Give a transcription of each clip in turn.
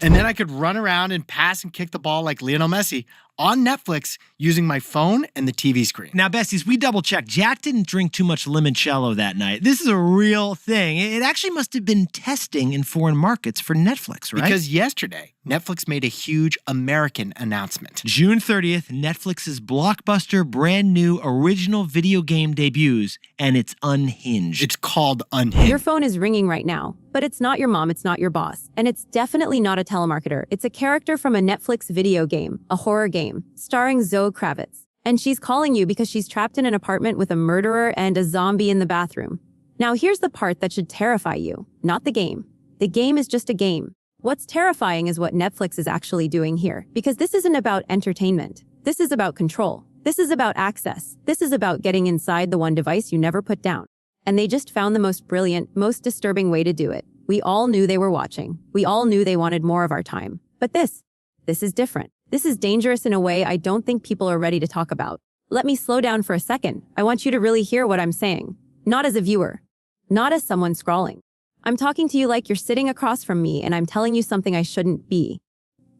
And then I could run around and pass and kick the ball like Lionel Messi on Netflix using my phone and the TV screen. Now, besties, we double-checked. Jack didn't drink too much limoncello that night. This is a real thing. It actually must have been testing in foreign markets for Netflix, right? Because yesterday, Netflix made a huge American announcement. June 30th, Netflix's blockbuster, brand new, original video game debuts, and it's Unhinged. It's called Unhinged. Your phone is ringing right now, but it's not your mom, it's not your boss. And it's definitely not a telemarketer. It's a character from a Netflix video game, a horror game, starring Zoe Kravitz. And she's calling you because she's trapped in an apartment with a murderer and a zombie in the bathroom. Now here's the part that should terrify you, not the game. The game is just a game. What's terrifying is what Netflix is actually doing here, because this isn't about entertainment. This is about control. This is about access. This is about getting inside the one device you never put down. And they just found the most brilliant, most disturbing way to do it. We all knew they were watching. We all knew they wanted more of our time. But this is different. This is dangerous in a way I don't think people are ready to talk about. Let me slow down for a second. I want you to really hear what I'm saying. Not as a viewer. Not as someone scrolling. I'm talking to you like you're sitting across from me and I'm telling you something I shouldn't be.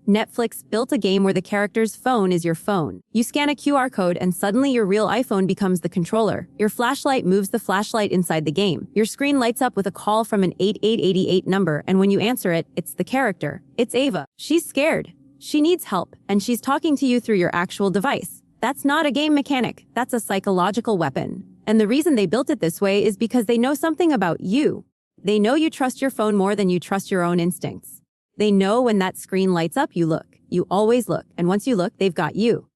Netflix built a game where the character's phone is your phone. You scan a QR code and suddenly your real iPhone becomes the controller. Your flashlight moves the flashlight inside the game. Your screen lights up with a call from an 8888 number, and when you answer it, it's the character. It's Ava. She's scared. She needs help, and she's talking to you through your actual device. That's not a game mechanic. That's a psychological weapon. And the reason they built it this way is because they know something about you. They know you trust your phone more than you trust your own instincts. They know when that screen lights up, you look. You always look. And once you look, they've got you.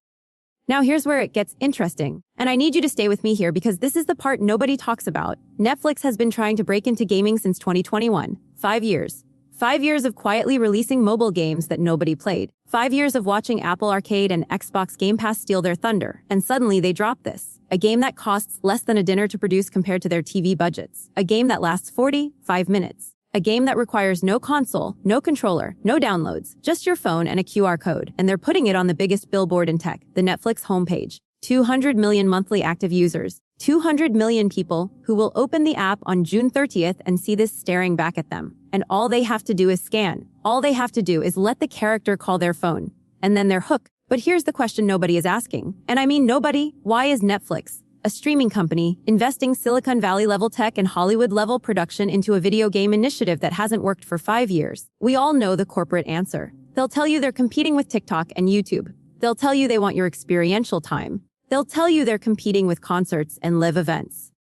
Now here's where it gets interesting. And I need you to stay with me here because this is the part nobody talks about. Netflix has been trying to break into gaming since 2021. 5 years. 5 years of quietly releasing mobile games that nobody played. 5 years of watching Apple Arcade and Xbox Game Pass steal their thunder. And suddenly they drop this. A game that costs less than a dinner to produce compared to their TV budgets. A game that lasts 45 minutes. A game that requires no console, no controller, no downloads, just your phone and a QR code. And they're putting it on the biggest billboard in tech, the Netflix homepage. 200 million monthly active users. 200 million people who will open the app on June 30th and see this staring back at them. And all they have to do is scan. All they have to do is let the character call their phone. And then they're hooked. But here's the question nobody is asking. And I mean nobody. Why is Netflix, a streaming company, investing Silicon Valley-level tech and Hollywood-level production into a video game initiative that hasn't worked for 5 years? We all know the corporate answer. They'll tell you they're competing with TikTok and YouTube. They'll tell you they want your experiential time. They'll tell you they're competing with concerts and live events.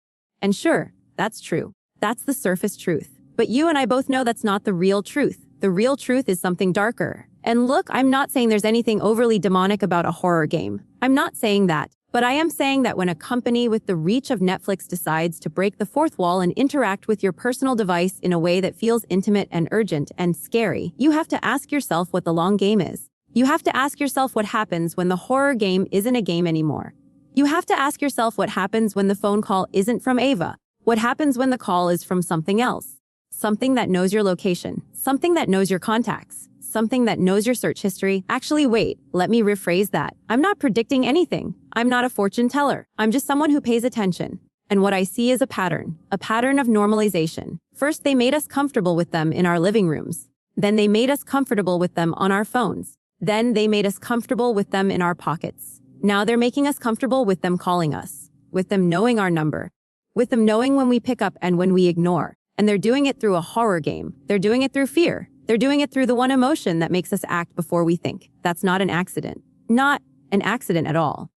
And sure, that's true. That's the surface truth. But you and I both know that's not the real truth. The real truth is something darker. And look, I'm not saying there's anything overly demonic about a horror game. I'm not saying that. But I am saying that when a company with the reach of Netflix decides to break the fourth wall and interact with your personal device in a way that feels intimate and urgent and scary, you have to ask yourself what the long game is. You have to ask yourself what happens when the horror game isn't a game anymore. You have to ask yourself what happens when the phone call isn't from Ava. What happens when the call is from something else? Something that knows your location. Something that knows your contacts. Something that knows your search history. Actually, wait, let me rephrase that. I'm not predicting anything. I'm not a fortune teller. I'm just someone who pays attention. And what I see is a pattern of normalization. First, they made us comfortable with them in our living rooms. Then they made us comfortable with them on our phones. Then they made us comfortable with them in our pockets. Now they're making us comfortable with them calling us, with them knowing our number, with them knowing when we pick up and when we ignore. And they're doing it through a horror game. They're doing it through fear. They're doing it through the one emotion that makes us act before we think. That's not an accident. Not an accident at all.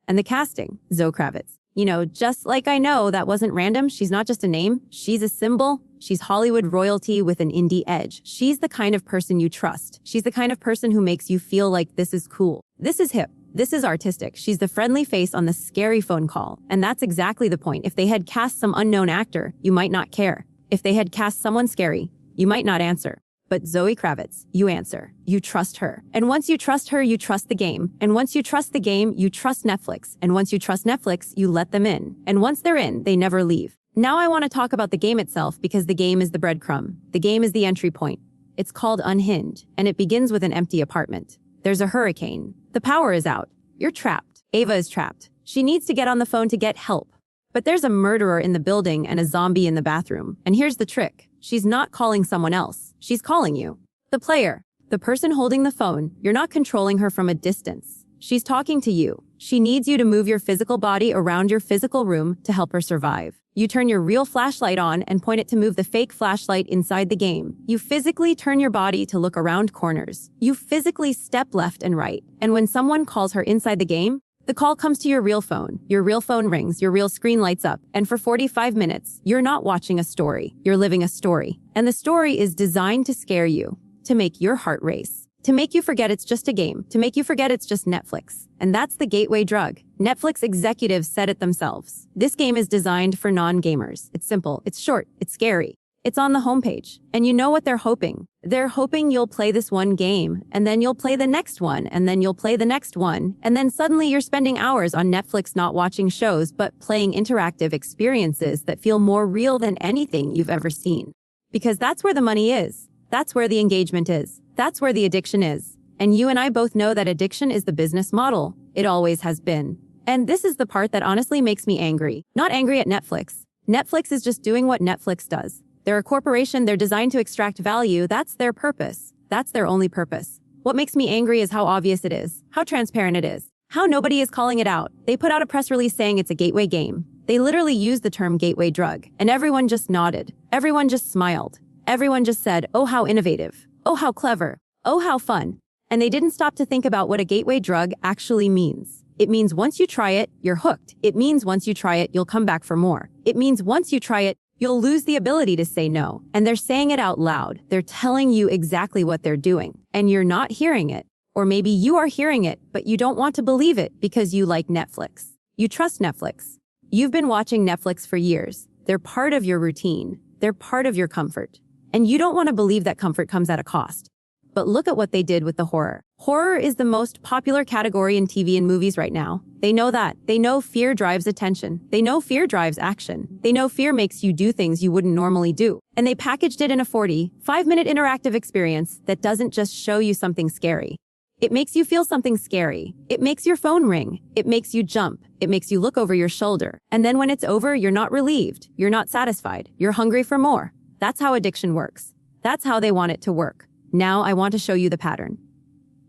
And the casting, Zoe Kravitz. You know, just like I know that wasn't random, she's not just a name, she's a symbol. She's Hollywood royalty with an indie edge. She's the kind of person you trust. She's the kind of person who makes you feel like this is cool. This is hip. This is artistic. She's the friendly face on the scary phone call. And that's exactly the point. If they had cast some unknown actor, you might not care. If they had cast someone scary, you might not answer. But Zoe Kravitz, you answer. You trust her. And once you trust her, you trust the game. And once you trust the game, you trust Netflix. And once you trust Netflix, you let them in. And once they're in, they never leave. Now I want to talk about the game itself because the game is the breadcrumb. The game is the entry point. It's called Unhinged, and it begins with an empty apartment. There's a hurricane. The power is out. You're trapped. Ava is trapped. She needs to get on the phone to get help. But there's a murderer in the building and a zombie in the bathroom. And here's the trick. She's not calling someone else. She's calling you. The player. The person holding the phone, you're not controlling her from a distance. She's talking to you. She needs you to move your physical body around your physical room to help her survive. You turn your real flashlight on and point it to move the fake flashlight inside the game. You physically turn your body to look around corners. You physically step left and right. And when someone calls her inside the game, the call comes to your real phone. Your real phone rings, your real screen lights up, and for 45 minutes, you're not watching a story. You're living a story. And the story is designed to scare you, to make your heart race, to make you forget it's just a game, to make you forget it's just Netflix. And that's the gateway drug. Netflix executives said it themselves. This game is designed for non-gamers. It's simple, it's short, it's scary. It's on the homepage. And you know what they're hoping? They're hoping you'll play this one game, and then you'll play the next one, and then you'll play the next one, and then suddenly you're spending hours on Netflix not watching shows, but playing interactive experiences that feel more real than anything you've ever seen. Because that's where the money is. That's where the engagement is. That's where the addiction is. And you and I both know that addiction is the business model. It always has been. And this is the part that honestly makes me angry. Not angry at Netflix. Netflix is just doing what Netflix does. They're a corporation, they're designed to extract value, that's their purpose. That's their only purpose. What makes me angry is how obvious it is, how transparent it is, how nobody is calling it out. They put out a press release saying it's a gateway game. They literally used the term gateway drug, and everyone just nodded. Everyone just smiled. Everyone just said, oh, how innovative. Oh, how clever. Oh, how fun. And they didn't stop to think about what a gateway drug actually means. It means once you try it, you're hooked. It means once you try it, you'll come back for more. It means once you try it, you'll lose the ability to say no. And they're saying it out loud. They're telling you exactly what they're doing. And you're not hearing it. Or maybe you are hearing it, but you don't want to believe it because you like Netflix. You trust Netflix. You've been watching Netflix for years. They're part of your routine. They're part of your comfort. And you don't want to believe that comfort comes at a cost. But look at what they did with the horror. Horror is the most popular category in TV and movies right now. They know that. They know fear drives attention. They know fear drives action. They know fear makes you do things you wouldn't normally do. And they packaged it in a 45-minute interactive experience that doesn't just show you something scary. It makes you feel something scary. It makes your phone ring. It makes you jump. It makes you look over your shoulder. And then when it's over, you're not relieved. You're not satisfied. You're hungry for more. That's how addiction works. That's how they want it to work. Now I want to show you the pattern.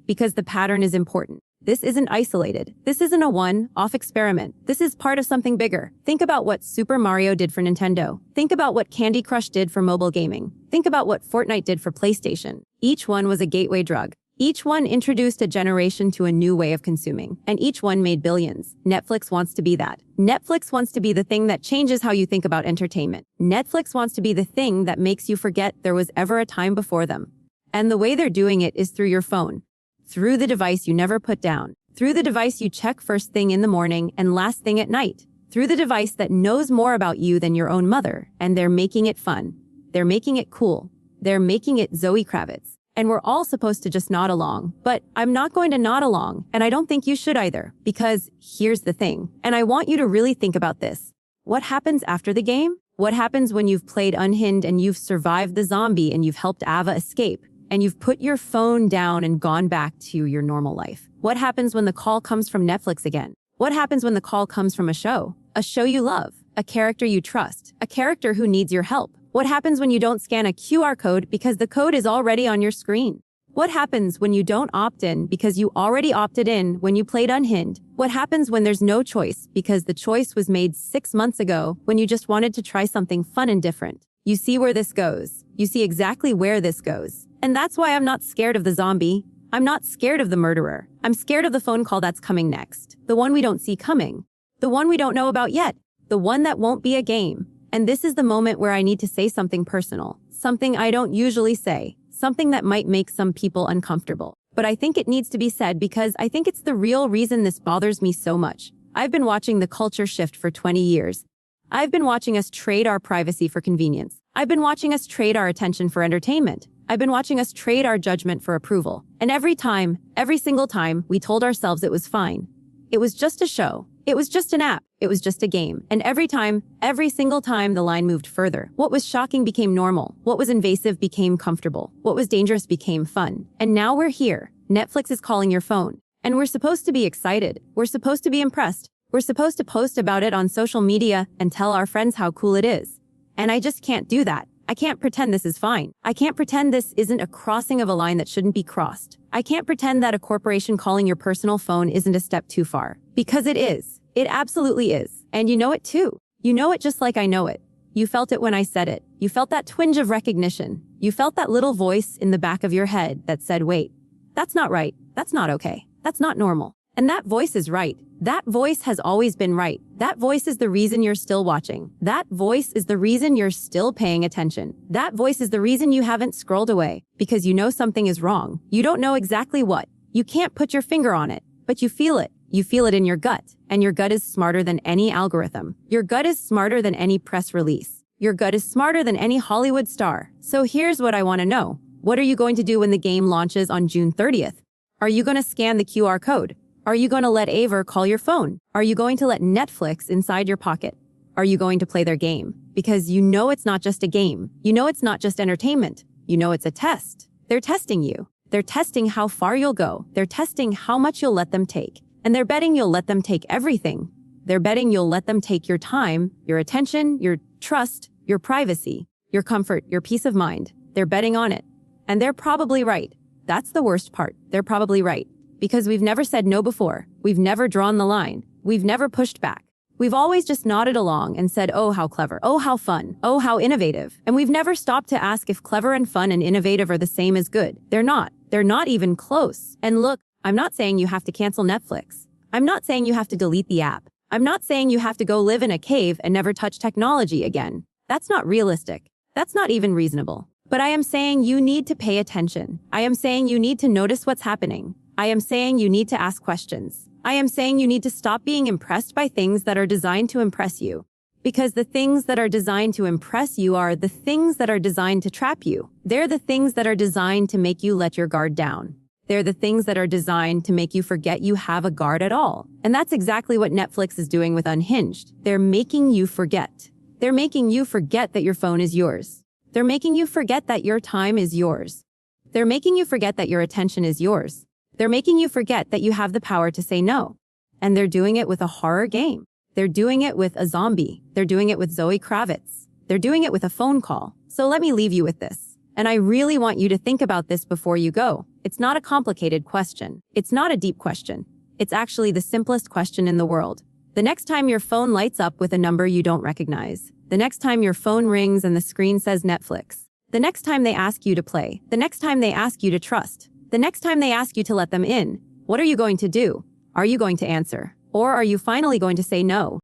Because the pattern is important. This isn't isolated. This isn't a one-off experiment. This is part of something bigger. Think about what Super Mario did for Nintendo. Think about what Candy Crush did for mobile gaming. Think about what Fortnite did for PlayStation. Each one was a gateway drug. Each one introduced a generation to a new way of consuming, and each one made billions. Netflix wants to be that. Netflix wants to be the thing that changes how you think about entertainment. Netflix wants to be the thing that makes you forget there was ever a time before them. And the way they're doing it is through your phone, through the device you never put down, through the device you check first thing in the morning and last thing at night, through the device that knows more about you than your own mother, and they're making it fun. They're making it cool. They're making it Zoe Kravitz. And we're all supposed to just nod along, but I'm not going to nod along, and I don't think you should either, because here's the thing, and I want you to really think about this. What happens after the game? What happens when you've played Unhinged and you've survived the zombie and you've helped Ava escape? And you've put your phone down and gone back to your normal life? What happens when the call comes from Netflix again? What happens when the call comes from a show you love, a character you trust, a character who needs your help? What happens when you don't scan a QR code because the code is already on your screen? What happens when you don't opt in because you already opted in when you played Unhinged? What happens when there's no choice because the choice was made 6 months ago when you just wanted to try something fun and different? You see where this goes. You see exactly where this goes. And that's why I'm not scared of the zombie. I'm not scared of the murderer. I'm scared of the phone call that's coming next. The one we don't see coming. The one we don't know about yet. The one that won't be a game. And this is the moment where I need to say something personal. Something I don't usually say. Something that might make some people uncomfortable. But I think it needs to be said because I think it's the real reason this bothers me so much. I've been watching the culture shift for 20 years. I've been watching us trade our privacy for convenience. I've been watching us trade our attention for entertainment. I've been watching us trade our judgment for approval. And every single time, we told ourselves it was fine. It was just a show. It was just an app. It was just a game. And every single time, the line moved further. What was shocking became normal. What was invasive became comfortable. What was dangerous became fun. And now we're here. Netflix is calling your phone. And we're supposed to be excited. We're supposed to be impressed. We're supposed to post about it on social media and tell our friends how cool it is. And I just can't do that. I can't pretend this is fine. I can't pretend this isn't a crossing of a line that shouldn't be crossed. I can't pretend that a corporation calling your personal phone isn't a step too far. Because it is. It absolutely is. And you know it too. You know it just like I know it. You felt it when I said it. You felt that twinge of recognition. You felt that little voice in the back of your head that said, wait, that's not right. That's not okay. That's not normal. And that voice is right. That voice has always been right. That voice is the reason you're still watching. That voice is the reason you're still paying attention. That voice is the reason you haven't scrolled away, because you know something is wrong. You don't know exactly what. You can't put your finger on it, but you feel it. You feel it in your gut, and your gut is smarter than any algorithm. Your gut is smarter than any press release. Your gut is smarter than any Hollywood star. So here's what I want to know. What are you going to do when the game launches on June 30th? Are you going to scan the QR code? Are you going to let Aver call your phone? Are you going to let Netflix inside your pocket? Are you going to play their game? Because you know it's not just a game. You know it's not just entertainment. You know it's a test. They're testing you. They're testing how far you'll go. They're testing how much you'll let them take. And they're betting you'll let them take everything. They're betting you'll let them take your time, your attention, your trust, your privacy, your comfort, your peace of mind. They're betting on it. And they're probably right. That's the worst part. They're probably right. Because we've never said no before. We've never drawn the line. We've never pushed back. We've always just nodded along and said, oh, how clever. Oh, how fun. Oh, how innovative. And we've never stopped to ask if clever and fun and innovative are the same as good. They're not. They're not even close. And look, I'm not saying you have to cancel Netflix. I'm not saying you have to delete the app. I'm not saying you have to go live in a cave and never touch technology again. That's not realistic. That's not even reasonable. But I am saying you need to pay attention. I am saying you need to notice what's happening. I am saying you need to ask questions. I am saying you need to stop being impressed by things that are designed to impress you. Because the things that are designed to impress you are the things that are designed to trap you. They're the things that are designed to make you let your guard down. They're the things that are designed to make you forget you have a guard at all. And that's exactly what Netflix is doing with Unhinged. They're making you forget. They're making you forget that your phone is yours. They're making you forget that your time is yours. They're making you forget that your attention is yours. They're making you forget that you have the power to say no. And they're doing it with a horror game. They're doing it with a zombie. They're doing it with Zoe Kravitz. They're doing it with a phone call. So let me leave you with this. And I really want you to think about this before you go. It's not a complicated question. It's not a deep question. It's actually the simplest question in the world. The next time your phone lights up with a number you don't recognize, the next time your phone rings and the screen says Netflix, the next time they ask you to play, the next time they ask you to trust, the next time they ask you to let them in, what are you going to do? Are you going to answer? Or are you finally going to say no?